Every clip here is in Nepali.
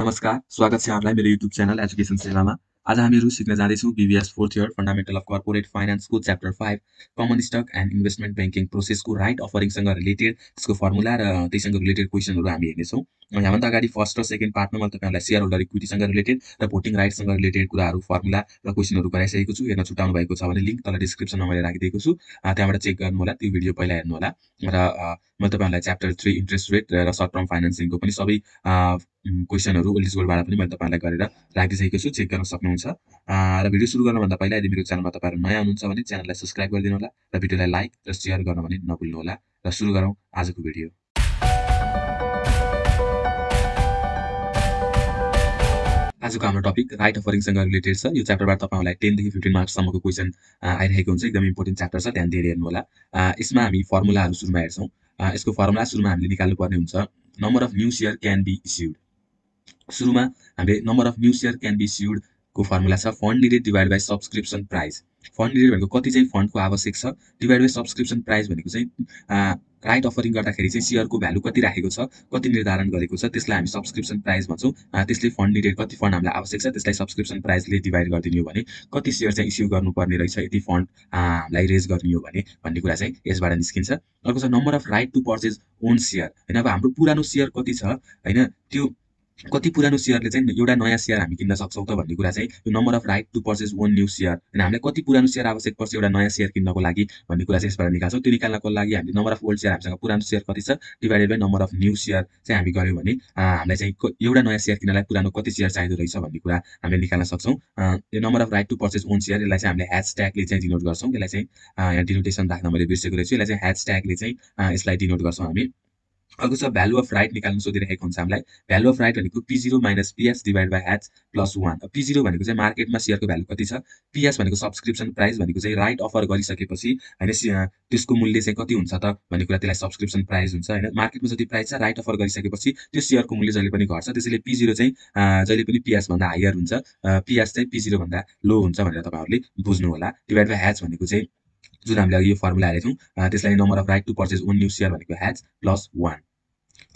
नमस्कार, स्वागत छ यहाँहरूलाई मेरो युट्युब च्यानल एजुकेसन सेवामा। आज हामीहरू सिक्न जाँदैछौँ BBS 4th year fundamental of corporate फाइनान्सको chapter 5 common stock and investment banking प्रोसेसको राइट अफरिङसँग रिलेटेड त्यसको फर्मुला र त्यससँग रिलेटेड क्वेसनहरू हामी हेर्नेछौँ। यहाँभन्दा अगाडि फर्स्ट र सेकेन्ड पार्टमा मैले तपाईँहरूलाई सेयर होल्डर इक्विटीसँग रिलेटेड र भोटिङ राइटसँग रिलेटेड कुराहरू फर्मुला र क्वेसनहरू गराइसकेको छु। हेर्न छुटाउनु भएको छ भने लिङ्क तल डिस्क्रिप्सनमा मैले राखिदिएको छु, त्यहाँबाट चेक गर्नु होला, त्यो भिडियो पहिला हेर्नु होला। र मैले तपाईँहरूलाई च्याप्टर 3 इन्ट्रेस्ट रेट र सर्ट टर्म फाइनान्सिङको पनि सबै क्वेसनहरू ओल्ड इज गोल्डबाट पनि मैले तपाईँलाई गरेर राखिदिसकेको छु, चेक गर्न सक्नुहुन्छ। र भिडियो सुरु गर्नुभन्दा पहिला यदि मेरो च्यानलमा तपाईँहरू नयाँ हुनुहुन्छ भने च्यानललाई सब्स्क्राइब गरिदिनु होला र भिडियोलाई लाइक र सेयर गर्न पनि नभुल्नु होला। र सुरु गरौँ आजको भिडियो। आजको हाम्रो टपिक राइट अफरिङसँग रिलेटेड छ। यो च्याप्टरबाट तपाईँहरूलाई 10 देखि 15 मार्क्ससम्मको क्वेसन आइरहेको हुन्छ। एकदम इम्पोर्टेन्ट च्याप्टर छ, ध्यान दिएर हेर्नु होला। यसमा हामी फर्मुलाहरू सुरुमा हेर्छौँ। यसको फर्मुला सुरुमा हामीले निकाल्नुपर्ने हुन्छ number of new share can be issued. सुरुमा हामीले number of new share can be issued को फर्मुला छ fund needed divide by subscription price. Fund needed भनेको कति चाहिँ फन्डको आवश्यक छ, डिभाइड बाई सब्सक्रिप्सन प्राइस भनेको चाहिँ राइट अफरिङ गर्दाखेरि चाहिँ सेयरको भ्यालु कति राखेको छ, कति निर्धारण गरेको छ, त्यसलाई हामी सब्सक्रिप्सन प्राइस भन्छौँ। त्यसले फन्ड निडेड कति फन्ड हामीलाई आवश्यक छ त्यसलाई सब्सक्रिप्सन प्राइसले डिभाइड गरिदिने हो भने कति सेयर चाहिँ इस्यु गर्नुपर्ने रहेछ यदि फन्ड हामीलाई रेज गर्ने हो भने भन्ने कुरा चाहिँ यसबाट निस्किन्छ। अर्को छ number of right to purchase one share. होइन, अब हाम्रो पुरानो सेयर कति छ, होइन, त्यो कति पुरानो सेयरले चाहिँ एउटा नयाँ सेयर हामी किन्न सक्छौँ त भन्ने कुरा चाहिँ यो number of right to purchase one new share, होइन, हामीलाई कति पुरानो सेयर आवश्यक पर्छ एउटा नयाँ सेयर किन्नको लागि भन्ने कुरा चाहिँ यसबाट निकाल्छौँ। त्यो निकाल्नको लागि हामीले नम्बर अफ ओल्ड सेयर, हामीसँग पुरानो सेयर कति छ divided by number of new share चाहिँ हामी गऱ्यौँ भने हामीलाई चाहिँ एउटा नयाँ सेयर किन्नलाई पुरानो कति सेयर चाहिँदो रहेछ भन्ने कुरा हामीले निकाल्न सक्छौँ। यो number of right to purchase one share यसलाई चाहिँ हामीले ह्याच ट्यागले चाहिँ डिनोट गर्छौँ। यसलाई चाहिँ यहाँ डिनोटेसन राख्न मैले बिर्सेको रहेछु, यसलाई चाहिँ ह्याच ट्यागले चाहिँ यसलाई डिनोट गर्छौँ हामी। अर्को छ भ्यालु अफ राइट निकाल्नु सोधिरहेको हुन्छ हामीलाई। भ्यालु अफ राइट भनेको P0 minus PS divide by ह्याच प्लस 1। P0 भनेको चाहिँ मार्केटमा सेयरको भ्यालु कति छ, PS भनेको सब्सक्रिप्सन प्राइस भनेको चाहिँ राइट अफर गरिसकेपछि होइन त्यसको मूल्य चाहिँ कति हुन्छ त भन्ने कुरा, त्यसलाई सब्सक्रिप्सन प्राइस हुन्छ। होइन, मार्केटमा जति प्राइस छ राइट अफर गरिसकेपछि त्यो सेयरको मूल्य जहिले पनि घट्छ, त्यसैले P0 चाहिँ जहिले पनि PS भन्दा हायर हुन्छ, PS चाहिँ P0 भन्दा लो हुन्छ भनेर तपाईँहरूले बुझ्नु होला। डिभाइड बाई ह्याच भनेको चाहिँ जुन हामीले अघि यो फर्मुला हेरेको थियौँ त्यसलाई number of right to purchase one new share भनेको ह्याच प्लस 1।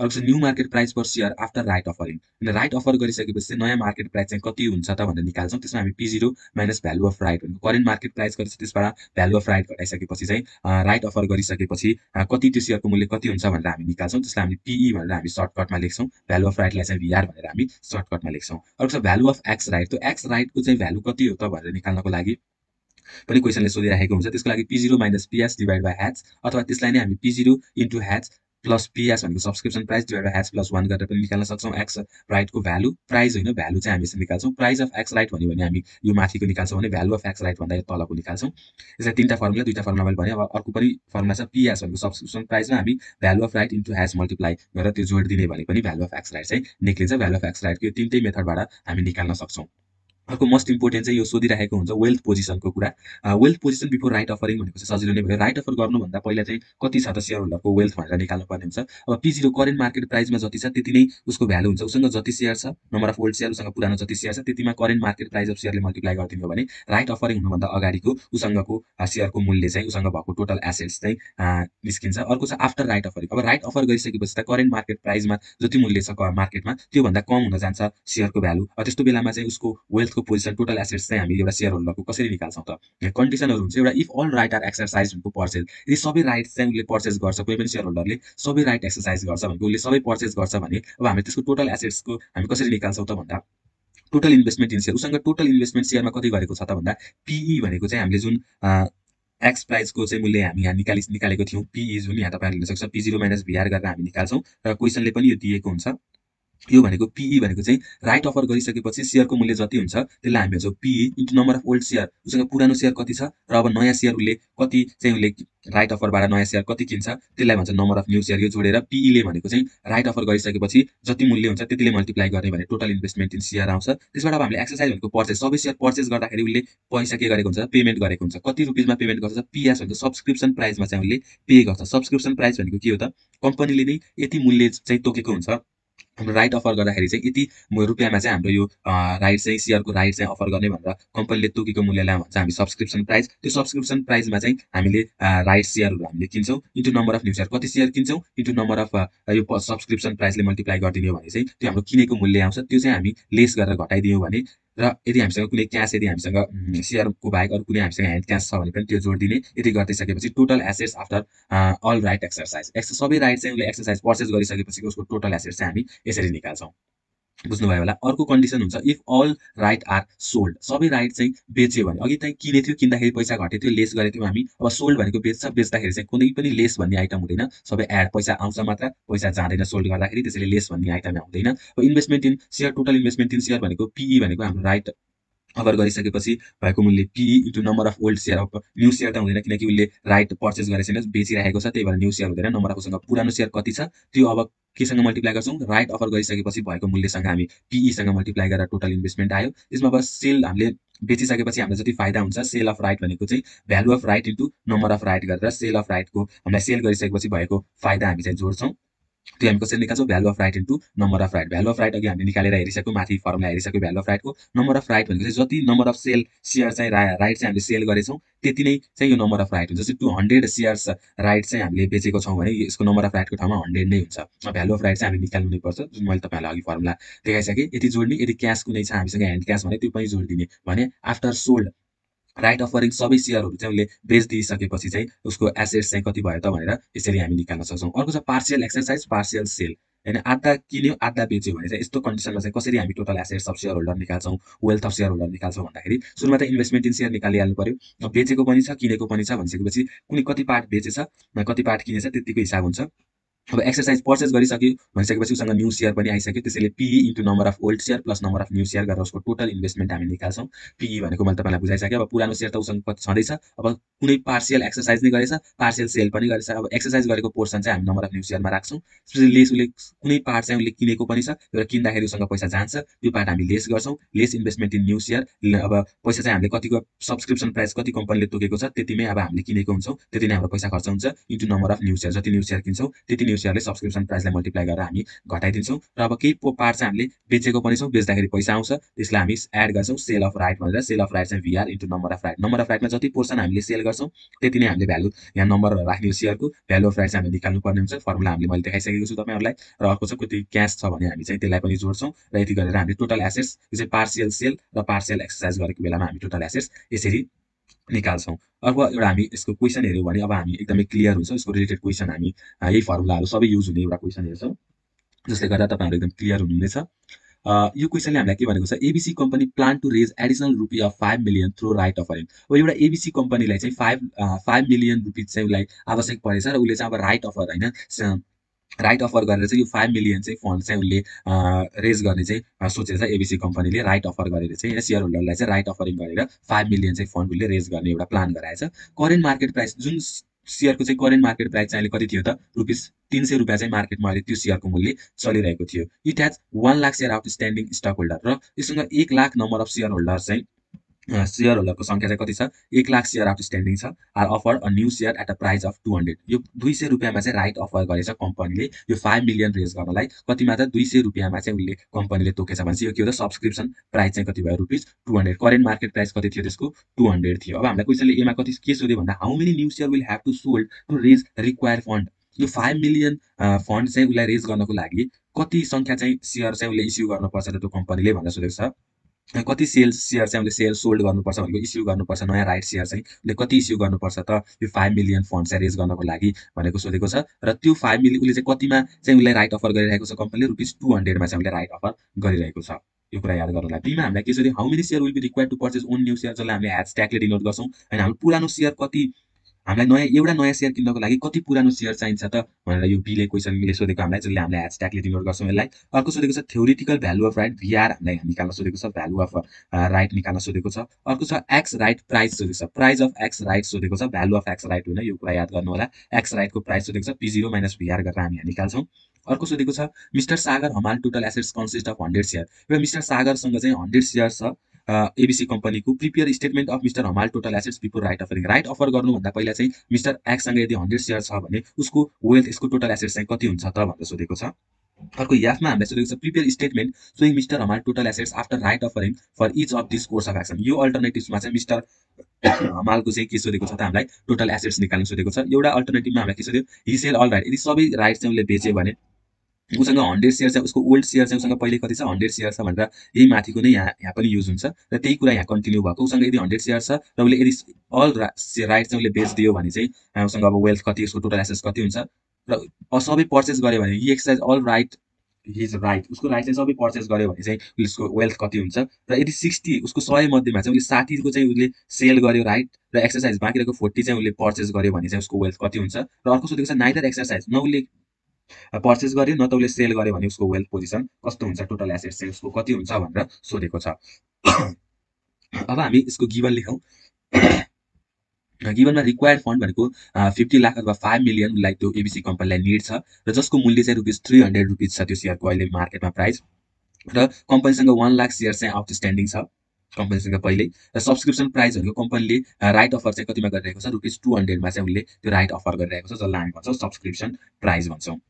अर्को छ new market price per share after right offering. Right offer गरिसकेपछि चाहिँ नयाँ मार्केट प्राइस चाहिँ कति हुन्छ त भनेर निकाल्छौँ। त्यसमा हामी P0 minus value of right भनेको करेन्ट मार्केट प्राइस गरेर त्यसबाट भ्यालु अफ राइट घटाइसकेपछि चाहिँ राइट अफर गरिसकेपछि कति त्यो सेयरको मूल्य कति हुन्छ भनेर हामी निकाल्छौँ। त्यसलाई हामी PE भनेर हामी सर्टकटमा लेख्छौँ, भ्यालु अफ राइटलाई चाहिँ VR भनेर हामी सर्टकटमा लेख्छौँ। अर्को छ भ्यालु अफ एक्स राइट। त्यो एक्स राइटको चाहिँ भ्यालु कति हो त भनेर निकाल्नको लागि पनि क्वेसनले सोधिरहेको हुन्छ। त्यसको लागि P0 minus PS divide by ह्याच, अथवा त्यसलाई नै हामी P0 इन्टु ह्याच प्लस PS भनेको सब्सक्रिप्सन प्राइस डिभाइड बाई ह्याच प्लस 1 गरेर पनि निकाल्न सक्छौँ। एक्स राइटको भ्यालु, प्राइस होइन भ्यालु चाहिँ हामी यसरी निकाल्छौँ। प्राइस अफ एक्स राइट भन्यो भने हामी यो माथिको निकाल्छौँ भने भ्यालु अफ एक्स राइट भन्दा यो तलको निकाल्छौँ। यसलाई दुईवटा फर्मुला मैले भने। अब अर्को पनि फर्मुला छ PS भनेको सब्सक्रिप्सन प्राइसमा हामी भ्यालु अफ राइट इन्टु ह्याच मल्टिप्लाई गरेर त्यो जोड दिने भने पनि भ्यालु अफ एक्स राइट चाहिँ निक्लिन्छ। भ्यालु अफ एक्स राइटको यो तिनटै मेथडबाट हामी निकाल्न सक्छौँ। अर्को मोस्ट इम्पोर्टेन्ट चाहिँ यो सोधिरहेको हुन्छ वेल्थ पोजिसनको कुरा। Wealth position before right offering भनेको चाहिँ सजिलो नै भयो। राइट अफर गर्नुभन्दा पहिला चाहिँ कति छ त सेयर होल्डरको वेल्थ भनेर निकाल्नुपर्ने हुन्छ। अब P0 करेन्ट मार्केट प्राइसमा जति छ त्यति नै उसको भ्यालु हुन्छ। उसँग जति सेयर छ, नम्बर अफ ओल्ड सेयर, उसँग पुरानो जति सेयर छ त्यतिमा करेन्ट मार्केट प्राइस अफ सेयरले मल्टिप्लाई गरिदिनु हो भने राइट अफरिङ हुनुभन्दा अगाडिको उसँगको सेयरको मूल्य चाहिँ उसँग भएको टोटल एसेट्स चाहिँ निस्किन्छ। अर्को छ आफ्टर राइट अफरिङ। अब राइट अफर गरिसकेपछि त करेन्ट मार्केट प्राइसमा जति मूल्य छ मार्केटमा त्योभन्दा कम हुन जान्छ सेयरको भ्यालु। त्यस्तो बेलामा चाहिँ उसको वेल्थको पोजिसन, टोटल एसेट्स चाहिँ हामी एउटा सेयर होल्डरको कसरी निकाल्छौँ त? कन्डिसनहरू हुन्छ। एउटा if all right are exercise भनेको पर्चेज, यदि सबै राइट चाहिँ उसले पर्चेज गर्छ, कोही पनि सेयर होल्डरले सबै राइट एक्सरसाइज गर्छ भनेको उसले सबै पर्चेज गर्छ भने अब हामी त्यसको टोटल एसेट्सको हामी कसरी निकाल्छौँ त भन्दा टोटल इन्भेस्टमेन्ट इन सेयर, उसँग टोटल इन्भेस्टमेन्ट सेयरमा कति गरेको छ त भन्दा PE भनेको चाहिँ हामीले जुन एक्स प्राइसको चाहिँ मूल्य हामी यहाँ निकालेको थियौँ, PE जुन यहाँ तपाईँहरूले हेर्न सक्छ P0 माइनस VR गरेर हामी निकाल्छौँ र क्वेसनले पनि यो दिएको हुन्छ। यो भनेको PE भनेको चाहिँ राइट अफर गरिसकेपछि सेयरको मूल्य जति हुन्छ त्यसलाई हामी भन्छौँ PE into number of old share. उसँग पुरानो सेयर कति छ र अब नयाँ सेयर उसले कति चाहिँ उसले राइट अफरबाट नयाँ सेयर कति किन्छ त्यसलाई भन्छ नम्बर अफ न्यू सेयर। यो जोडेर PE भनेको चाहिँ राइट अफर गरिसकेपछि जति मूल्य हुन्छ त्यतिले मल्टिप्लाई गर्ने भने टोटल इन्भेस्टमेन्ट इन सेयर आउँछ। त्यसबाट अब हामीले एक्सरसाइज भनेको पर्चेज, सबै सेयर पर्चेज गर्दाखेरि उसले पैसा के गरेको हुन्छ, पेमेन्ट गरेको हुन्छ। कति रुपिसमा पेमेन्ट गर्छ? PS भनेको सब्सक्रिप्सन प्राइसमा चाहिँ उसले पे गर्छ। सब्सक्रिप्सन प्राइस भनेको के हो त? कम्पनीले नै यति मूल्य चाहिँ तोकेको हुन्छ हाम्रो राइट अफर गर्दाखेरि चाहिँ यति रुपियाँमा चाहिँ हाम्रो यो राइट चाहिँ सेयरको राइट चाहिँ अफर गर्ने भनेर कम्पनीले तोकेको मूल्यलाई भन्छ हामी सब्सक्रिप्सन प्राइस। त्यो सब्सक्रिप्सन प्राइसमा चाहिँ हामीले राइट सेयरहरू हामीले किन्छौँ into number of new share, कति सेयर किन्छौँ इन्टु नम्बर अफ यो सब्सक्रिप्सन प्राइसले मल्टिप्लाई गरिदिने हो भने चाहिँ त्यो हाम्रो किनेको मूल्य आउँछ। त्यो चाहिँ हामी लेस गरेर घटाइदियौँ भने र यदि हामीसँग कुनै क्यास, यदि हामीसँग सेयरको बाहेक अरू कुनै हामीसँग ह्यान्ड क्यास छ भने पनि त्यो जोडिदिने। यति गरिदिइसकेपछि total assets after all right exercise सबै राइट चाहिँ उसले एक्सर्साइज पर्चेस गरिसकेपछि उसको टोटल एसेट्स चाहिँ हामी यसरी निकाल्छौँ। बुझ्नुभयो होला। अर्को कन्डिसन हुन्छ if all right are sold, सबै राइट चाहिँ बेच्यो भने, अघि चाहिँ किने थियो, किन्दाखेरि पैसा घटेको थियो, लेस गरेको थियौँ हामी। अब सोल्ड भनेको बेच्छ, बेच्दाखेरि चाहिँ कुनै पनि लेस भन्ने आइटम हुँदैन, सबै एड पैसा आउँछ मात्र, पैसा जाँदैन सोल्ड गर्दाखेरि, त्यसैले लेस भन्ने आइटम आउँदैन। अब investment in share, total investment in share भनेको पिई भनेको हाम्रो राइट अफर गरिसकेपछि भएको मूल्य PE into number of old share. अब न्यू सेयर त हुँदैन किनकि उसले राइट पर्चेस गरेको छैन, बेचिरहेको छ, त्यही भएर न्यू सेयर हुँदैन। नम्बर अफ उसँग पुरानो सेयर कति छ त्यो अब केसँग मल्टिप्लाई गर्छौँ, राइट अफर गरिसकेपछि भएको मूल्यसँग हामी पिईसँग मल्टिप्लाई गरेर टोटल इन्भेस्टमेन्ट आयो। त्यसमा अब सेल हामीले बेचिसकेपछि हामीलाई जति फाइदा हुन्छ, सेल अफ राइट भनेको चाहिँ value of right into number of right गरेर सेल अफ राइटको हामीलाई सेल गरिसकेपछि भएको फाइदा हामी चाहिँ जोड्छौँ। त्यो हामी कसरी निकाल्छौँ, value of right into number of right. Value of right अघि हामीले निकालेर हेरिसक्यौँ, माथि फर्मुला हेरिसक्यौँ भ्यालु अफ राइटको। नम्बर अफ राइट भनेको चाहिँ जति नम्बर अफ सेल सेयर चाहिँ राइट चाहिँ हामीले सेल गरेछौँ त्यति नै चाहिँ यो नम्बर अफ राइट हुन्छ। जस्तै 200 सेयर्स राइट चाहिँ हामीले बेचेको छौँ भने यसको नम्बर अफ राइटको ठाउँमा 100 नै हुन्छ। भ्यालु अफ राइट चाहिँ हामीले निकाल्नु नै पर्छ, जुन मैले तपाईँलाई अघि फर्मुला देखाइसकेँ। यति जोड्ने, यदि क्यास कुनै छ हामीसँग ह्यान्ड क्यास भने त्यो पनि जोडिदिने भने आफ्टर सोल्ड राइट अफरिङ सबै सेयरहरू चाहिँ उसले बेचिदिइसकेपछि चाहिँ उसको एसेट्स चाहिँ कति भयो त भनेर यसरी हामी निकाल्न सक्छौँ। अर्को छ पार्सियल एक्सर्साइज, पार्सियल सेल। होइन, आधा किन्यो आधा बेच्यो भने चाहिँ यस्तो कन्डिसनमा चाहिँ कसरी हामी total assets of share holder निकाल्छौँ, वेल्थ अफ सेयर होल्डर निकाल्छौँ भन्दाखेरि सुरुमा त इन्भेस्टमेन्ट इन सेयर निकालिहाल्नु पर्यो। अब बेचेको पनि छ किनेको पनि छ भनिसकेपछि कुनै कति पार्ट बेचेछ कति पार्ट किनेछ त्यतिको हिसाब हुन्छ। अब एक्सर्साइज पर्चेस गरिसक्यो भनिसकेपछि उसँग न्यू सेयर पनि आइसक्यो, त्यसैले PE into number of old share plus number of new share गरेर उसको टोटल इन्भेस्टमेन्ट हामी निकाल्छौँ। पिई भनेको मैले तपाईँलाई बुझाइसकेँ। अब पुरानो सेयर त उसँग कति छँदैछ, अब कुनै पार्सियल एक्सर्साइज नै गरेछ, पार्सियल सेल पनि गरेछ। अब एक्सर्साइज गरेको पोर्सन चाहिँ हामी नम्बर अफ न्यू सेयरमा राख्छौँ। त्यसपछि लेस उसले कुनै पार्ट चाहिँ उसले किनेको पनि छ र किन्दाखेरि उसँग पैसा जान्छ, त्यो पार्ट हामी लेस गर्छौँ। Lace investment in new share, अब पैसा चाहिँ हामीले कतिको सब्सक्रिप्सन प्राइस कति कम्पनीले तोकेको छ त्यतिमै अब हामीले किनेको हुन्छौँ, त्यति नै हाम्रो पैसा खर्च हुन्छ into number of new share. जति न्यू सेयर किन्छौँ त्यति न्यू सेयरले सब्सक्रिप्सन प्राइसलाई मल्टिप्लाई गरेर हामी घटाइदिन्छौँ। र अब केही पार्ट चाहिँ हामीले बेचेको पनि छौँ, बेच्दाखेरि पैसा आउँछ, त्यसलाई हामी एड गर्छौँ सेल अफ राइट भनेर। सेल अफ राइट चाहिँ VR into number of right. Number of राइटमा जति पोर्सन हामीले सेल गर्छौँ त्यति नै हामीले भ्यालु यहाँ नम्बर राख्ने सेयरको भ्यालु अफ राइट चाहिँ हामीले निकाल्नु पर्ने हुन्छ। फर्मुला हामीले मैले देखाइसकेको छु तपाईँहरूलाई। र अर्को चाहिँ कति क्यास छ भने हामी चाहिँ त्यसलाई पनि जोड्छौँ र यति गरेर हामीले टोटल एसेट्स, यो चाहिँ पार्सियल सेल र पार्सियल एक्सर्साइज गरेको बेलामा हामी टोटल एसेट्स यसरी निकाल्छौँ। अर्को एउटा हामी यसको क्वेसन हेऱ्यौँ भने अब हामी एकदमै क्लियर हुन्छ, यसको रिलेटेड क्वेसन हामी यही फर्मुलाहरू सबै युज हुने एउटा क्वेसन हेर्छौँ, जसले गर्दा तपाईँहरू एकदम क्लियर हुनुहुनेछ। यो क्वेसनले हामीलाई के भनेको छ, ABC company plan to raise additional रुपियाँ 5 मिलियन थ्रु राइट अफरिङ। अब एउटा एबीसी कम्पनीलाई चाहिँ 5 मिलियन रुपिज चाहिँ उसलाई आवश्यक परेछ र उसले चाहिँ अब राइट अफर होइन राइट अफर गरेर चाहिँ यो 5 मिलियन चाहिँ फन्ड चाहिँ उसले रेज गर्ने चाहिँ सोचेको छ। एबीसी कम्पनीले राइट अफर गरेर चाहिँ सेयर होल्डरलाई चाहिँ राइट अफरिङ गरेर 5 मिलियन चाहिँ फन्ड उसले रेज गर्ने एउटा प्लान गराएछ। करेन्ट मार्केट प्राइस, जुन सेयरको चाहिँ करेन्ट मार्केट प्राइस चाहिँ अहिले कति थियो त, ₹300 चाहिँ मार्केटमा अहिले त्यो सेयरको मूल्य चलिरहेको थियो। It has 1 lakh share outstanding stock holder, र यससँग 1 lakh number of share holder चाहिँ सेयर होल्डरको संख्या चाहिँ कति छ, 1 लाख सेयर आउटस्ट्यान्डिङ छ। Are offer a new share at a price of 200। यो ₹200 चाहिँ राइट अफर गरेछ कम्पनीले यो 5 मिलियन रेज गर्नलाई। कतिमा त ₹200 चाहिँ उसले कम्पनीले तोकेछ भने यो के हो त, सब्सक्रिप्सन प्राइस चाहिँ कति भयो, ₹200। करेन्ट मार्केट प्राइस कति थियो त्यसको, 200 थियो। अब हामीलाई क्वेसनले एमा कति के सोध्यो भन्दा how many new share will have to sold to raise require fund. यो 5 मिलियन फन्ड चाहिँ उसलाई रेज गर्नको लागि कति संख्या चाहिँ सेयर चाहिँ उसले इस्यु गर्नुपर्छ त त्यो कम्पनीले भनेर सोधेको छ। कति सेयर चाहिँ उसले सेयर सोल्ड गर्नुपर्छ भनेको, इस्यु गर्नुपर्छ नयाँ राइट सेयर चाहिँ उसले कति इस्यु गर्नुपर्छ त यो 5 मिलियन फन्ड चाहिँ रेज गर्नको लागि भनेको सोधेको छ। र त्यो 5 मिलियन उसले चाहिँ कतिमा चाहिँ उसले राइट अफर गरिरहेको छ कम्पनीले, ₹200 चाहिँ उसले राइट अफर गरिरहेको छ। यो कुरा याद गर्नलाई बीमा हामीलाई के सोध्यो, how many share will be required to purchase one new share, जसलाई हामीले #ट्यागले डिनोट गर्छौँ। होइन, हाम्रो पुरानो सेयर कति, हामीलाई एउटा नयाँ सेयर किन्नको लागि कति पुरानो सेयर चाहिन्छ त भनेर यो बीले क्वेसनले सोधेको हामीलाई, जसले हामीले #ट्यागले डिनोट गर्छौँ यसलाई। अर्को सोधेको छ थ्योरिटिकल भ्यालु अफ राइट भिआर, हामीलाई निकाल्न सोधेको छ, भ्यालु अफ राइट निकाल्न सोधेको छ। अर्को छ एक्स राइट प्राइस सोधेको छ, प्राइस अफ एक्स राइट सोधेको छ, भ्यालु अफ एक्स राइट होइन, यो कुरा याद गर्नु होला। एक्स राइटको प्राइस सोधेको छ, P0 माइनस भिआर गरेर हामी यहाँ निकाल्छौँ। अर्को सोधेको छ mister Sagar Hamal total assets consist of 100 share. एउटा मिस्टर सागरसँग चाहिँ 100 सेयर छ एबीसी कम्पनीको। Prepare statement of mister Hamal total assets before right offering. Right offer गर्नुभन्दा पहिला चाहिँ मिस्टर एक्ससँग यदि 100 सेयर छ भने उसको वेल्थ, यसको टोटल एसेट्स चाहिँ कति हुन्छ त भनेर सोधेको छ। अर्को याफमा हामीलाई सोधेको छ prepare statement showing mister Hamal total assets after right offering for each of this course of action. यो अल्टरनेटिभ्समा चाहिँ मिस्टर हमालको चाहिँ के सोधेको छ त हामीलाई टोटल एसेट्स निकाल्न सोधेको छ। एउटा अल्टरनेटिभमा हामीलाई के सोध्यो ही सेल अल राइट, यदि सबै राइट चाहिँ उसले बेच्यो भने उसँग 100 सेयर छ, उसको ओल्ड सेयर चाहिँ उसँग पहिले कति छ 100 सेयर छ भनेर यही माथिको नै यहाँ पनि युज हुन्छ र त्यही कुरा यहाँ कन्टिन्यू भएको। उसँग यदि 100 सेयर छ र उसले यदि अल राइट चाहिँ उसले बेचिदियो भने चाहिँ उसँग अब वेल्थ कति, उसको टोटल एसेट्स कति हुन्छ र सबै पर्चेस गर्यो भने ही एक्सर्साइज अल राइट हिज राइट, उसको राइट चाहिँ सबै पर्चेस गर्यो भने चाहिँ उसको वेल्थ कति हुन्छ र यदि 60 उसको 100 मध्येमा चाहिँ उसले 60 को चाहिँ उसले सेल गर्यो राइट र एक्सर्साइज बाँकी रहेको 40 चाहिँ उसले पर्चेस गर्यो भने चाहिँ उसको वेल्थ कति हुन्छ। र अर्को सोधेको छ नाइदर एक्सर्साइज, न उसले पर्चेस गर्यो न त उसले सेल गर्यो भने उसको वेल्थ पोजिसन कस्तो हुन्छ, टोटल एसेट्स चाहिँ उसको कति हुन्छ भनेर सोधेको छ। अब हामी यसको गिभन लेखौँ। गिभनमा रिक्वायर्ड फन्ड भनेको 50 लाख अथवा 5 मिलियन उसलाई त्यो एबिसी कम्पनीलाई निड छ र जसको मूल्य चाहिँ ₹300 छ त्यो सेयरको अहिले मार्केटमा प्राइस, र कम्पनीसँग 1 लाख सेयर चाहिँ आउटस्ट्यान्डिङ छ कम्पनीसँग पहिल्यै, र सब्सक्रिप्सन प्राइस भनेको कम्पनीले राइट अफर चाहिँ कतिमा गरिरहेको छ ₹200 मा चाहिँ उसले त्यो राइट अफर गरिरहेको छ, जसलाई हामी भन्छौँ सब्सक्रिप्सन प्राइस भन्छौँ।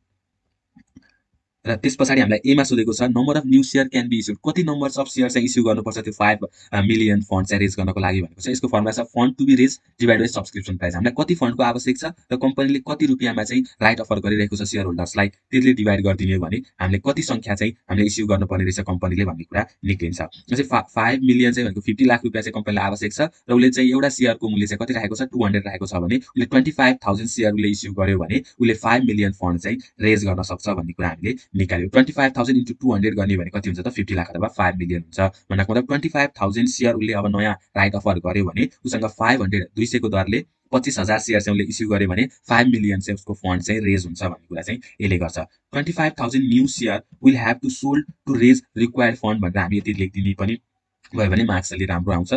र त्यस पछाडि हामीलाई एमा सोधेको छ number of new share can be issued, कति नम्बर्स अफ सेयर चाहिँ इस्यु गर्नुपर्छ त्यो 5 मिलियन फन्ड चाहिँ रेज गर्नको लागि भनेको छ। यसको फर्मुला छ fund to be raise divide by subscription price. हामीलाई कति फन्डको आवश्यक छ र कम्पनीले कति रुपियाँमा चाहिँ राइट अफर गरिरहेको छ सेयर होल्डर्सलाई, त्यसले डिभाइड गरिदिने भने हामीले कति संख्या चाहिँ हामीले इस्यु गर्नुपर्ने रहेछ कम्पनीले भन्ने कुरा निक्लिन्छ। जस्तै 5 मिलियन चाहिँ भनेको 50 लाख रुपियाँ चाहिँ कम्पनीलाई आवश्यक छ र उसले चाहिँ एउटा सेयरको मूल्य चाहिँ कति राखेको छ 200 राखेको छ भने उसले 25,000 सेयर उसले इस्यु गर्यो भने उसले 5 मिलियन फन्ड चाहिँ रेज गर्न सक्छ भन्ने कुरा हामीले निकाल्यो। 25,000 into 200 गर्ने भने कति हुन्छ त 50 लाख अथवा 5 मिलियन हुन्छ। भन्नको मतलब 25,000 सेयर उसले अब नयाँ राइट अफर गर्यो भने उसँग 200 को दरले 25,000 सेयर चाहिँ उसले इस्यु गर्यो भने 5 मिलियन चाहिँ उसको फन्ड चाहिँ रेज हुन्छ भन्ने कुरा चाहिँ यसले गर्छ। 25,000 new share will have to sold to raise required fund भनेर हामी यति लेखिदिने पनि भयो भने मार्क्स अलि राम्रो आउँछ।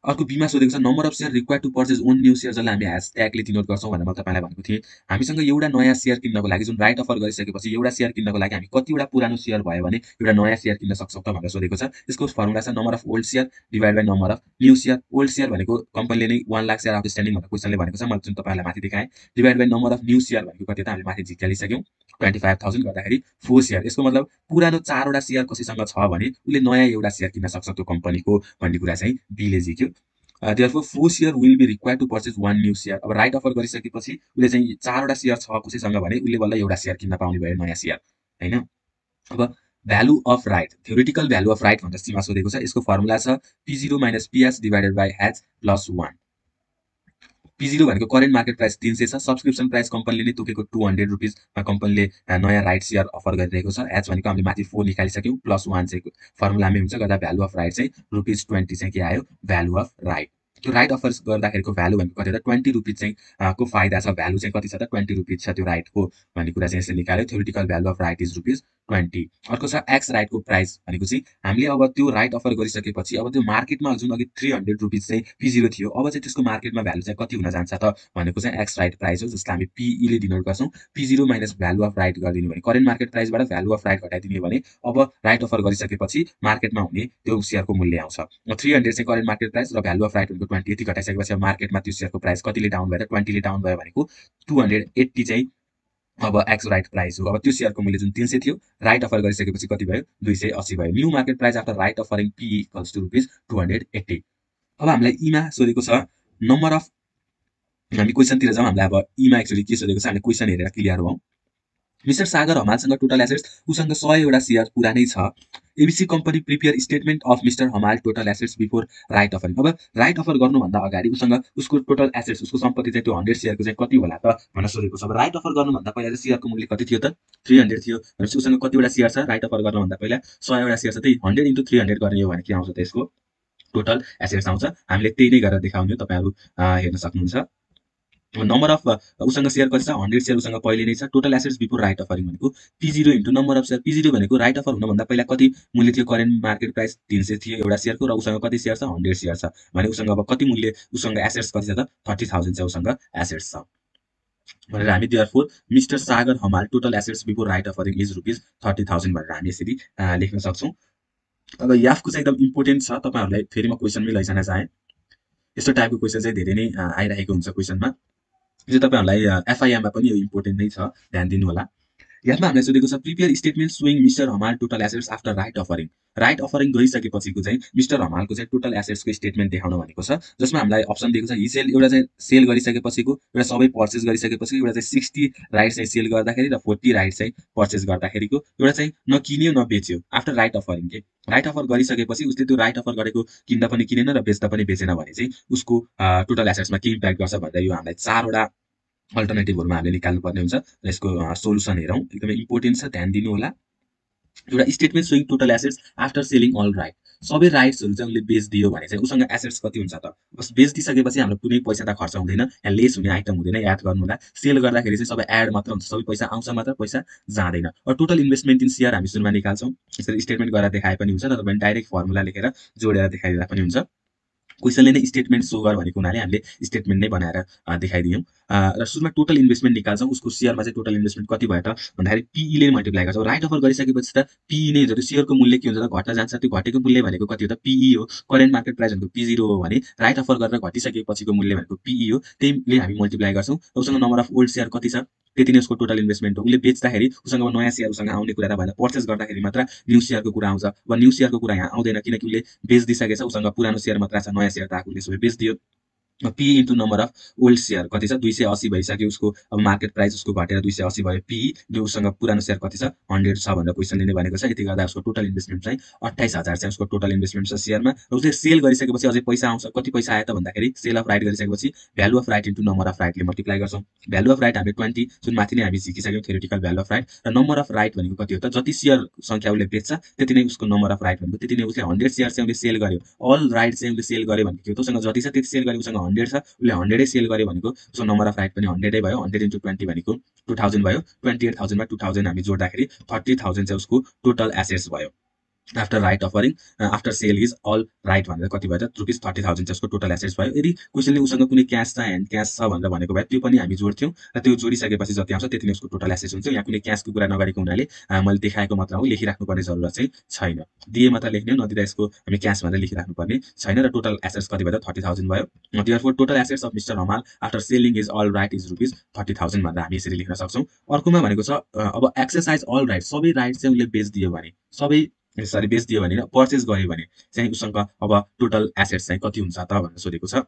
अर्को बीमा सोधेको छ number of share required to purchase one new share, जसलाई हामी #ले डिनोट गर्छौँ भनेर म तपाईँलाई भनेको थिएँ। हामीसँग एउटा नयाँ सेयर किन्नको लागि जुन राइट अफर गरिसकेपछि एउटा सेयर किन्नको लागि हामी कतिवटा पुरानो सेयर भयो भने एउटा नयाँ सेयर किन्न सक्छौँ त भनेर सोधेको छ। यसको फर्मुला छ number of old share divide by number of new share. Old share भनेको कम्पनीले नै 1 लाख सेयर आउटस्ट्यान्डिङ भनेर क्वेसनले भनेको छ, मैले जुन तपाईँलाई माथि देखाएँ। Divide by number of new share भनेको कति त हामीले माथि झिक्यालिसक्यौँ 25,000 गर्दाखेरि 4 सेयर। यसको मतलब पुरानो 4 वटा सेयर कसैसँग छ भने उसले नयाँ एउटा सेयर किन्न सक्छ त्यो कम्पनीको भन्ने कुरा चाहिँ बीले झिक्यो। therefore 4 share will be required to purchase one new share। अब राइट अफर गरिसकेपछि उसले चाहिँ 4 वटा सेयर छ कसैसँग भने उसले बल्ल एउटा सेयर किन्न पाउने भयो नयाँ सेयर हैन। अब value of right, theoretical value of right भनेर सीमा सोधेको छ। यसको फर्मुला छ P0 - PS divided by H + 1। P0 भनेको करेन्ट मार्केट प्राइस 300 छ, सब्सक्रिप्सन प्राइस कम्पनीले नै तोकेको ₹200 मा कम्पनीले नयाँ राइट सेयर अफर गरिरहेको छ। H भनेको हामीले माथि 4 निकालिसक्यौँ, +1 चाहिँ फर्मुलामै हुन्छ गर्दा भ्यालु अफ राइट चाहिँ ₹20 चाहिँ के आयो भ्यालु अफ राइट। त्यो राइट अफर गर्दाखेरिको भ्यालु भनेको कति त ₹20 चाहिँ को फाइदा छ, भ्यालु चाहिँ कति छ त ₹20 छ त्यो राइटको भन्ने कुरा चाहिँ यसले निकाल्यो। Theoretical value of right is ₹20। अर्को छ एक्स राइटको प्राइस भनेको चाहिँ हामीले अब त्यो राइट अफर गरिसकेपछि अब त्यो मार्केटमा जुन अघि ₹300 चाहिँ P0 थियो अब चाहिँ त्यसको मार्केटमा भ्यालु चाहिँ कति हुन जान्छ त भनेको चाहिँ एक्स राइट प्राइस हो, जसलाई हामी PE ले डिनोट गर्छौँ। P0 - भ्यालु अफ राइट गरिदिनु भने करेन्ट मार्केट प्राइसबाट भ्यालु अफ राइट घटाइदिने भने अब राइट अफर गरिसकेपछि मार्केटमा हुने त्यो सेयरको मूल्य आउँछ। 300 चाहिँ करेन्ट मार्केट प्राइस र भ्यालु अफ राइट भनेको 20 यति घटाइसकेपछि मार्केटमा त्यो सेयरको प्राइस कतिले डाउन भएर 20 ले डाउन भयो भनेको 280 चाहिँ अब एक्स राइट प्राइस हो। अब त्यो सेयरको मूल्य जुन 300 थियो राइट अफर गरिसकेपछि कति भयो 280 भयो। New market price after right offering PE = ₹280। अब हामीलाई इमा सोधेको छ नम्बर अफ, हामी क्वेसनतिर जाउँ। हामीलाई अब इमा एक्चुअली के सोधेको छ हामीले क्वेसन हेरेर क्लियर हौँ। मिस्टर सागर हमालसँग टोटल एसेट्स उसँग 100 वटा सेयर पुरानै छ। ABC company prepare statement of mister Hamal total assets before right offering. अब राइट अफर गर्नुभन्दा अगाडि उसँग उसको टोटल एसेट्स उसको सम्पत्ति चाहिँ त्यो 100 सेयरको चाहिँ कति होला त भनेर सोधेको छ। अब राइट अफर गर्नुभन्दा पहिला चाहिँ सेयरको मूल्य कति थियो त 300 थियो भनेपछि उसँग कतिवटा सेयर छ राइट अफर गर्नुभन्दा पहिला 100 वटा सेयर छ, त्यही 100 × 300 गर्ने हो भने के आउँछ त यसको टोटल एसेट्स आउँछ। हामीले त्यही नै गरेर देखाउने हो, तपाईहरु हेर्न सक्नुहुन्छ। नम्बर अफ उसँग सेयर कति छ 100 सेयर उसँग पहिले नै छ। Total assets before right offering भनेको P0 * number of share. P0 भनेको राइट अफर हुनुभन्दा पहिला कति मूल्य थियो करेन्ट मार्केट प्राइस 300 थियो एउटा सेयरको र उसँग कति सेयर छ 100 सेयर छ भने उसँग अब कति मूल्य उसँग एसेट्स कति छ त 30,000 चाहिँ उसँग एसेट्स छ भनेर हामी therefore mister Sagar Hamal total assets before right offering is ₹30,000 भनेर हामी यसरी लेख्न सक्छौं। अब याफको चाहिँ एकदम इम्पोर्टेन्ट छ, तपाईहरुलाई फेरि म क्वेशनमै लैजान चाहे। यस्तो टाइपको क्वेशन चाहिँ धेरै नै आइरहेको हुन्छ क्वेशनमा, जो तपाईहरुलाई FIM मा पनि यो इम्पोर्टेन्ट नै छ, ध्यान दिनु होला। यसमा हामीलाई सोधेको छ prepare statement showing mister Hamal total assets after right offering. Right offering गरिसकेपछिको चाहिँ मिस्टर हमालको चाहिँ टोटल एसेट्सको स्टेटमेन्ट देखाउन भनेको छ, जसमा हामीलाई अप्सन दिएको छ हि सेल, एउटा चाहिँ सेल गरिसकेपछिको, एउटा सबै पर्चेस गरिसकेपछि, एउटा चाहिँ 60 राइट चाहिँ सेल गर्दाखेरि र 40 राइट चाहिँ पर्चेस गर्दाखेरिको, एउटा चाहिँ नकिन्यो नबेच्यो आफ्टर राइट अफरिङ के। राइट अफर गरिसकेपछि उसले त्यो राइट अफर गरेको किन्दा पनि किनेन र बेच्दा पनि बेचेन भने चाहिँ उसको टोटल एसेट्समा के इम्प्याक्ट गर्छ भन्दा यो हामीलाई 4 वटा अल्टरनेटिभहरुमा हामीले निकाल्नुपर्ने हुन्छ। र यसको सोलुसन हेरौँ, एकदमै इम्पोर्टेन्ट छ, ध्यान दिनु होला। एउटा statement showing total assets after selling all right. सबै राइट्सहरु चाहिँ उसले बेच्दियो भने चाहिँ उसँग एसेट्स कति हुन्छ त? बस बेच्दिसकेपछि हाम्रो कुनै पैसा त खर्च हुँदैन, यहाँ लेस हुने आइटम हुँदैन, याद गर्नु होला। सेल गर्दाखेरि चाहिँ सबै एड मात्र हुन्छ, सबै पैसा आउँछ मात्र, पैसा जाँदैन। र टोटल इन्भेस्टमेन्ट इन शेयर हामी सुरुमा निकाल्छौँ। यसरी स्टेटमेन्ट गरेर देखाए पनि हुन्छ, नत्र भने डाइरेक्ट फर्मुला लेखेर जोडेर देखाइदिँदा पनि हुन्छ। क्वेसनले नै स्टेटमेन्ट सो गर भनेको हुनाले हामीले स्टेटमेन्ट नै बनाएर देखाइदियौँ। र सुरुमा टोटल इन्भेस्टमेन्ट निकाल्छौँ। उसको शेयरमा चाहिँ टोटल इन्भेस्टमेन्ट कति भयो त भन्दाखेरि PE ले मल्टिप्लाई गर्छौँ। राइट अफर गरिसकेपछि त PE नै हुन्छ, त्यो शेयरको मूल्य के हुन्छ त घट्न जान्छ। त्यो घटेको मूल्य भनेको कति हो त PE हो। करेन्ट मार्केट प्राइस भनेको P0 हो भने राइट अफर गरेर घटिसकेपछिको मूल्य भनेको PE हो। त्यहीले हामी मल्टिप्लाई गर्छौँ। र उसँग नम्बर अफ ओल्ड शेयर कति छ त्यति नै उसको टोटल इन्भेस्टमेन्ट हो। उसले बेच्दाखेरि उसँग नयाँ शेयर उसँग आउने कुरा त भएन, पर्चेस गर्दाखेरि मात्र न्यू शेयरको कुरा आउँछ। अब न्यू शेयरको कुरा यहाँ आउँदैन किनकि उसले बेच्दिसकेछ, उसँग पुरानो शेयर मात्र छ, नयाँ शेयर त आएको उसले बेच्दियो। PE into number of old share कति छ 280 भइसक्यो उसको। अब मार्केट प्राइस उसको घटेर 280 भयो। PE जो उसँग पुरानो शेयर कति छ 100 छ भनेर क्वेसनले नै भनेको छ। यति गर्दा उसको टोटल इन्भेस्टमेन्ट चाहिँ 28,000 चाहिँ उसको टोटल इन्भेस्टमेन्ट छ शेयरमा। र उसले सेल गरिसकेपछि अझै पैसा आउँछ। कति पैसा आयो त भन्दाखेरि सेल अफ राइट गरिसकेपछि value of right into number of rightly multiply गर्छौँ। भ्यालु अफ राइट हामीले 20 जुन माथि नै हामी सिकिसक्यौँ थ्योरेटिकल भ्यालु अफ राइट। र नम्बर अफ राइट भनेको कति हो त जति शेयर संख्या उसले बेच्छ त्यति नै उसको नम्बर अफ राइट भनेको त्यति नै। उसले 100 शेयर चाहिँ उसले सेल गर्यो, अल राइट चाहिँ उसले सेल गर्यो भनेको के हो त उसँग जति छ त्यति सेल गर्यो। उसँग 100 छ, उसले 100 सेल गर्यो भनेको उसको नम्बर अफ राइट पनि 100 भयो। 100 इन्टु 20 भनेको 2000 भयो। 28,000 मा 2000 हामी जोड्दाखेरि 30,000 चाहिँ उसको टोटल एसेट्स भयो। After right offering after sell is all right भनेर कति भयो त रुपिस 30,000 चाहिँ उसको टोटल एसेट्स भयो। यदि क्वेसनले उसँग कुनै क्यास छ ह्यान्ड क्यास छ भनेर भनेको भए त्यो पनि हामी जोड्थ्यौँ र त्यो जोडिसकेपछि जति आउँछ त्यति नै उसको टोटल एसेट्स हुन्छ। यहाँ कुनै क्यासको कुरा नगरेको हुनाले मैले देखाएको मात्र हो, लेखिराख्नु पर्ने जरुरत चाहिँ छैन। दिए मात्र लेख्ने हो, नदिँदा यसको हामी क्यास भनेर लेखिराख्नु पर्ने छैन। र टोटल एसेट्स कति भयो त 30,000 भयो। Therefore total assets of mister Hamal after selling is all right is rupees 30,000 भनेर हामी यसरी लेख्न सक्छौँ। अर्कोमा भनेको छ अब एक्सरसाइज अल राइट, सबै राइट चाहिँ उसले बेच्दियो भने, बेच्दियो भने र पर्चेस गर्यो भने चाहिँ उसँग अब टोटल एसेट्स चाहिँ कति हुन्छ त भनेर सोधेको छ।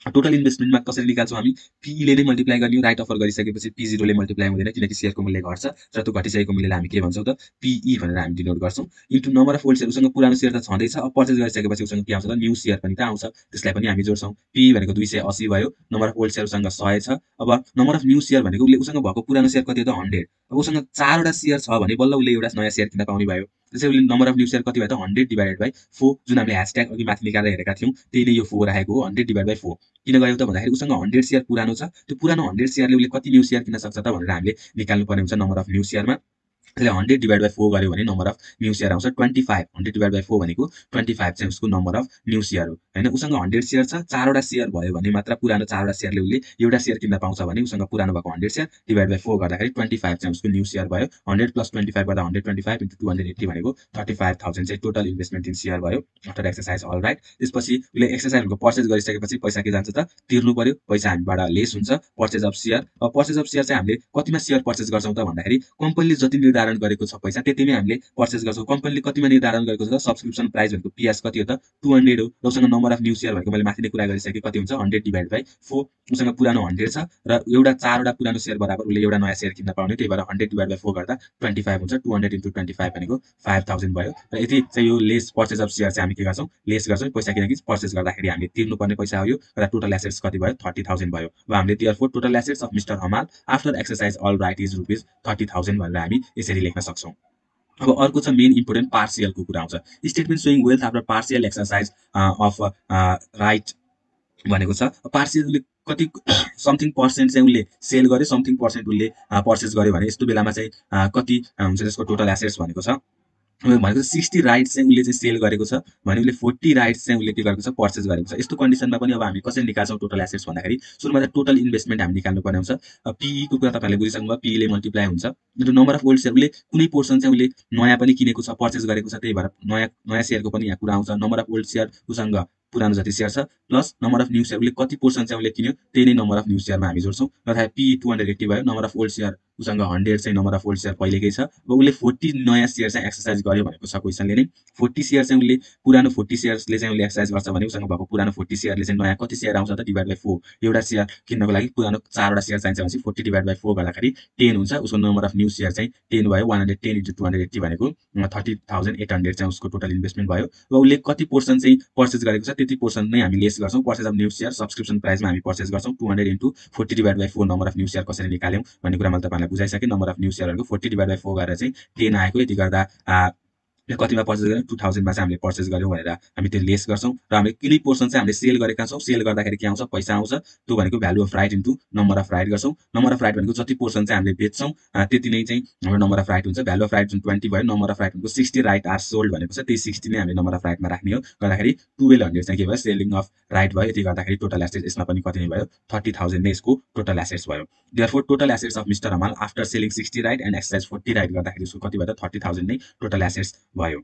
टोटल इन्भेस्टमेन्टमा कसरी निकाल्छौँ हामी? PE ले नै मल्टिप्लाई गर्ने हो। राइट अफर गरिसकेपछि P0 ले मल्टिप्लाई हुँदैन किनकि शेयरको मूल्य घट्छ र त्यो घटिसकेको मूल्यलाई हामी के भन्छौँ त PE भनेर हामी डिनोट गर्छौँ। Into number of old share, उसँग पुरानो शेयर त छँदैछ, अब पर्चेस गरिसकेपछि उसँग के आउँछ त न्यू शेयर पनि त आउँछ, त्यसलाई पनि हामी जोड्छौँ। PE भनेको 280 भयो, नम्बर अफ ओल्ड शेयर उसँग 100 छ। अब नम्बर अफ न्यू शेयर भनेको उसँग भएको पुरानो शेयर कति हो त 100। अब उसँग 4 वटा शेयर छ भने बल्ल उसले एउटा नयाँ शेयर किन्न पाउने भयो। त्यसैले उसले नम्बर अफ न्यू शेयर कति भयो त 100 डिभाइडेड बाइ 4, जुन हामीले ह्याशट्याग अघि माथि निकालेर हेरेका थियौँ त्यही नै यो 4 राखेको हो। 100 डिभाइड बाइ 4 किन गयो त भन्दाखेरि उसँग 100 शेयर पुरानो छ, त्यो पुरानो 100 शेयरले उसले कति न्यू शेयर किन्न सक्छ त भनेर हामीले निकाल्नु पर्ने हुन्छ नम्बर अफ न्यू शेयरमा। त्यसले 100 डिभाइड बाइ 4 गर्यो भने नम्बर अफ न्यू शेयर आउँछ 25। 100 डिभाइड बाइ 4 भनेको 25 चाहिँ उसको नम्बर अफ न्यू शेयर हो हैन। उसँग 100 शेयर छ, 4 वटा शेयर भयो भने मात्र पुरानो 4 वटा शेयरले उसले एउटा शेयर किन्न पाउँछ भने उसँग पुरानो भएको 100 शेयर डिभाइड बाइ 4 गर्दाखेरि 25 चाहिँ उसको न्यू शेयर भयो। 100 प्लस 25 गर्दा 125 इन्टु 280 भनेको 35,000 चाहिँ टोटल इन्भेस्टमेन्ट इन शेयर भयो आफ्टर एक्सरसाइज अल राइट। त्यसपछि उसले एक्सरसाइजको पर्चेस गरिसकेपछि पैसा के जान्छ त तिर्नु पर्यो, पैसा हामीबाट लेस हुन्छ पर्चेस अफ शेयर। अब पर्चेस अफ शेयर चाहिँ हामीले कतिमा शेयर पर्चेस गर्छौँ त भन्दाखेरि कम्पनीले जति निर्धारण गरेको छ पैसा त्यतिमै हामीले पर्चेस गर्छौँ। कम्पनीले कतिमा निर्धारण गरेको छ त सब्सक्रिप्सन प्राइस भनेको PS कति हो त 200 हो। र उसँग नम्बर अफ न्यू शेयर भनेको मैले माथि नै कुरा गरिसकेँ कति हुन्छ 100 डिभाइड बाइ 4। उसँग पुरानो 100 छ र एउटा 4 वटा पुरानो शेयर बराबर उसले एउटा नयाँ शेयर किन्न पाउने, त्यही भएर 100 डिभाइड बाइ 4 गर्दा 25 हुन्छ। 200 इन्टु 25 भनेको 5000 भयो। र यति चाहिँ यो लेस पर्चेस अफ शेयर चाहिँ हामी के गर्छौँ लेस गर्छौँ पैसा, किनकि पर्चेस गर्दाखेरि हामीले तिर्नुपर्ने पैसा हो यो। र टोटल एसेट्स कति भयो 30,000 भयो। अब हामीले therefore total assets of mister Hamal after exercise all right is rupees 30,000 भनेर हामी यसरी लेख्न सक्छौँ। अब अर्को छ मेन इम्पोर्टेन्ट पार्शियलको कुरा आउँछ। Statement showing wealth after partial exercise of right भनेको छ। पार्शियल उसले कति समथिङ पर्सेन्ट चाहिँ उसले सेल गर्यो, समथिङ पर्सेन्ट उसले पर्चेस गर्यो भने यस्तो बेलामा चाहिँ कति हुन्छ त्यसको टोटल एसेट्स भनेको छ भनेको 60 राइट्स चाहिँ उसले चाहिँ सेल गरेको छ भने उसले 40 राइट्स चाहिँ उसले के गरेको छ पर्चेस गरेको छ। यस्तो कन्डिसनमा पनि अब हामी कसरी निकाल्छौँ टोटल एसेट्स भन्दाखेरि सुरुमा चाहिँ टोटल इन्भेस्टमेन्ट हामी निकाल्नु पर्ने हुन्छ। PE को कुरा तपाईहरुले बुझिसक्नुभयो, PE ले मल्टिप्लाई हुन्छ into number of old share. उसले कुनै पोर्सन चाहिँ उसले नयाँ पनि किनेको छ पर्चेस गरेको छ, त्यही भएर नयाँ शेयरको पनि यहाँ कुरा आउँछ। नम्बर अफ ओल्ड शेयर उसँग पुरानो जति शेयर छ plus number of new share उसले कति पोर्सन चाहिँ उसले किन्यो त्यही नै नम्बर अफ न्यू सेयरमा हामी जोड्छौँ। अर्थात् पी 280 भयो, नम्बर अफ ओल्ड सेयर उसँग 100 चाहिँ नम्बर अफ ओल्ड सेयर पहिलेकै छ। अब उसले 40 नयाँ सेयर चाहिँ एक्सर्साइज गर्यो भनेको छ क्वेसनले नै। 40 सेयर चाहिँ उसले पुरानो 40 सेयर्सले चाहिँ उसले एक्सर्साइज गर्छ भने उसँग भएको पुरानो 40 सेयरले चाहिँ नयाँ कति सेयर आउँछ त डिभाइड बाइ 4। एउटा सेयर किन्नको लागि पुरानो 4 वटा सेयर चाहिन्छ भनेपछि 40 डिभाइड बाइ 4 गर्दाखेरि 10 हुन्छ। उसको नम्बर अफ न्यू सेयर चाहिँ 10 भयो। 110 * 280 भनेको 30,800 चाहिँ उसको टोटल इन्भेस्टमेन्ट भयो। र उसले कति पोर्सन चाहिँ पर्चेज गरेको छ त्यति पोर्सन नै हामी लेस गर्छौँ। Purchase of new share subscription प्राइसमा हामी पर्चेज गर्छौँ। 200 * 40 divide by 4 number of new share कसरी निकाल्यौँ भन्ने कुरा मैले तपाईँलाई बुझाइसकेँ। नम्बर अफ न्यू सेयरहरूको 40 डिभाइड बाइ 4 गरेर चाहिँ 10 आएको। यति गर्दा कतिमा पर्चेज गर्यौँ 2000 मा चाहिँ हामीले पर्चेज गर्यौँ भनेर हामी त्यो लेस गर्छौँ। र हामीले कुनै पोर्सन चाहिँ हामीले सेल गरेका छौँ। सेल गर्दाखेरि के आउँछ पैसा आउँछ। त्यो भनेको value of right into number of right गर्छौँ। नम्बर अफ राइट भनेको जति पोर्सन चाहिँ हामीले बेच्छौँ त्यति नै चाहिँ हाम्रो नम्बर अफ राइट हुन्छ। भ्यालु अफ राइट जुन 20 भयो, नम्बर अफ राइट भनेको 60 राइट आर सोल्ड भनेको छ, त्यही 60 नै हामीले नम्बर अफ राइटमा राख्ने हो। गर्दाखेरि 1200 चाहिँ के भयो सेलिङ अफ राइट भयो। यति गर्दाखेरि टोटल एसेट्स यसमा पनि कति नै भयो 30,000 नै यसको टोटल एसेट्स भयो। Therefore total assets of mister Hamal after selling 60 right and exercise 40 right गर्दाखेरि उसको कति भयो त 30,000 नै टोटल एसेट्स भयो।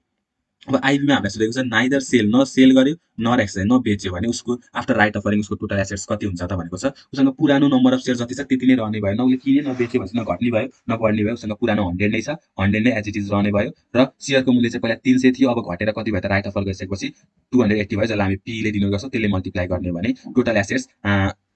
अब आइबीमा हामीलाई सोधेको छ नाइदर सेल, न सेल गर्यो न एक्सर्साइज नबेच्यो भने उसको आफ्टर राइट अफरिङ उसको टोटल एसेट्स कति हुन्छ त भनेको छ। उसँग पुरानो नम्बर अफ सेयर जति छ त्यति नै रहने भयो। न उसले किने न बेच्यो भनेपछि न घट्ने भयो न बढ्ने भयो। उसँग पुरानो 100 नै छ, 100 नै एज इट इज रहने भयो। र सेयरको मूल्य चाहिँ पहिला 300 थियो, अब घटेर कति भयो त राइट अफर गरिसकेपछि 280 भयो, जसलाई हामी पी ले दिने गर्छौँ। त्यसले मल्टिप्लाई गर्ने हो भने total assets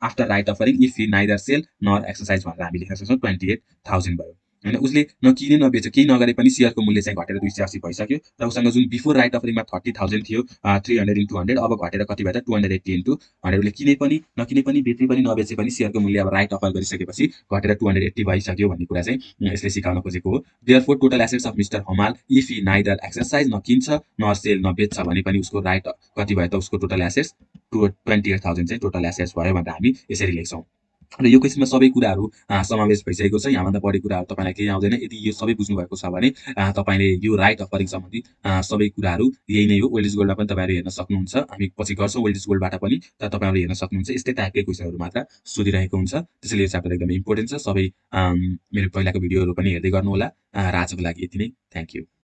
after right offering if he neither sell nor exercise भनेर हामी लेख्न सक्छौँ 28,000 भयो। होइन उसले नकिने नबेच्यो केही नगरे पनि सेयरको मूल्य चाहिँ घटेर 280 भइसक्यो। र उसँग जुन बिफोर राइट अफरिङमा 30,000 थियो 300 * 100 अब घटेर कति भयो त 280 * 100। उसले किने पनि नकिने पनि बेचे पनि नबेचे पनि सेयरको मूल्य अब राइट अफर गरिसकेपछि घटेर 280 भइसक्यो भन्ने कुरा चाहिँ यसले सिकाउन खोजेको हो। Therefore total assets of mister Hamal if he neither exercise न किन्छ न सेल न बेच्छ भने पनि उसको राइट कति भयो त उसको टोटल एसेट्स 28,000 चाहिँ टोटल एसेट्स भयो भनेर हामी यसरी लेख्छौँ। र यो क्वेसनमा सबै कुराहरू समावेश भइसकेको छ। यहाँभन्दा बढी कुराहरू तपाईँलाई केही आउँदैन। यदि यो सबै बुझ्नुभएको छ भने तपाईँले यो राइट अफरिङ सम्बन्धी सबै कुराहरू यही नै हो। वेल्डिज गोल्डमा पनि तपाईँहरू हेर्न सक्नुहुन्छ। हामी पछि गर्छौँ वेल्डिज गोल्डबाट पनि, तर तपाईँहरूले हेर्न सक्नुहुन्छ। यस्तै टाइपकै क्वेसनहरू मात्र सोधिरहेको हुन्छ। त्यसैले यो च्याप्टर एकदमै इम्पोर्टेन्ट छ। सबै मेरो पहिलाको भिडियोहरू पनि हेर्दै गर्नुहोला। र आजको लागि यति नै। Thank you.